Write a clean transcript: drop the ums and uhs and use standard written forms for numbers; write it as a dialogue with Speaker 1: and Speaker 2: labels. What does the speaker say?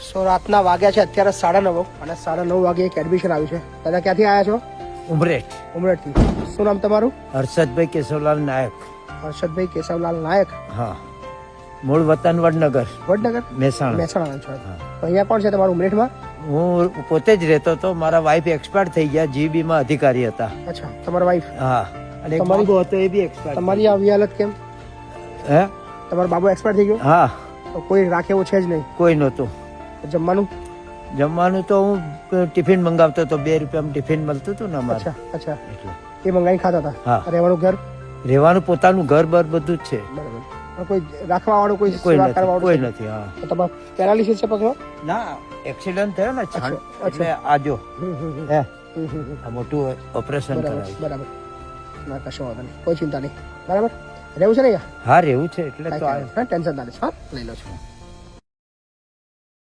Speaker 1: સો રાતના વાગ્યા છે અત્યારે 9:30 અને 9:30 વાગે એક એડમિશન આવ્યું છે. દાદા ક્યાંથી આવ્યા છો?
Speaker 2: ઉમરેઠ.
Speaker 1: ઉમરેઠથી. શું નામ તમારું?
Speaker 2: હર્ષદભાઈ કેશવલાલ નાયક.
Speaker 1: હર્ષદભાઈ કેશવલાલ નાયક.
Speaker 2: હા, મૂળ વતન વડનગર.
Speaker 1: વડનગર?
Speaker 2: મહેસાણા
Speaker 1: છો. તો અહીંયા કોણ છે તમારું ઉમરેઠમાં?
Speaker 2: હું પોતે જ રહેતો હતો. મારા વાઈફ એક્સપાયર થઈ ગયા, જીબી માં અધિકારી હતા.
Speaker 1: અચ્છા, તમારા વાઈફ?
Speaker 2: હા, અને એક
Speaker 1: તમારી-
Speaker 2: બાબો હતો, એ બી એક્સપાયર.
Speaker 1: તમારી આવી હાલત કેમ?
Speaker 2: હે?
Speaker 1: તમારો બાબુ એક્સપાયર થઈ ગયો?
Speaker 2: હા,
Speaker 1: તો કોઈ રાખે એવું છે જ નહીં?
Speaker 2: કોઈ નહોતું.
Speaker 1: જમવાનું?
Speaker 2: જમવાનું તો હું ટિફિન મંગાવતો હતો. 2 રૂપિયામાં ટિફિન મળતું હતું ને અમારે.
Speaker 1: અચ્છા,
Speaker 2: એટલે
Speaker 1: એ મંગાવી ખાતા હતા?
Speaker 2: હા.
Speaker 1: રહેવાનું ઘર?
Speaker 2: રહેવાનું પોતાનું ઘર બર બધું જ છે.
Speaker 1: બરાબર. પણ કોઈ રાખવા વાળું, કોઈ
Speaker 2: કોઈ
Speaker 1: સેવા
Speaker 2: નથી,
Speaker 1: કરવા
Speaker 2: કોઈ
Speaker 1: વાળું?
Speaker 2: નથી. હા,
Speaker 1: તો તમારે પેરાલિસિસ છે પગમાં?
Speaker 2: ના, એક્સિડન્ટ થયો ને
Speaker 1: અચ્છા.
Speaker 2: એટલે આજો હે
Speaker 1: હમ.
Speaker 2: આ મોટું ઓપરેશન કરાવ્યું.
Speaker 1: બરાબર. ના, કશો વાંધો નહીં, કોઈ ચિંતા નહીં. બરાબર, રહેવું છે ને અહીંયા?
Speaker 2: હા, રહેવું છે એટલે તો
Speaker 1: ટેન્શન ના લેશો. હા, લઈ લો છો.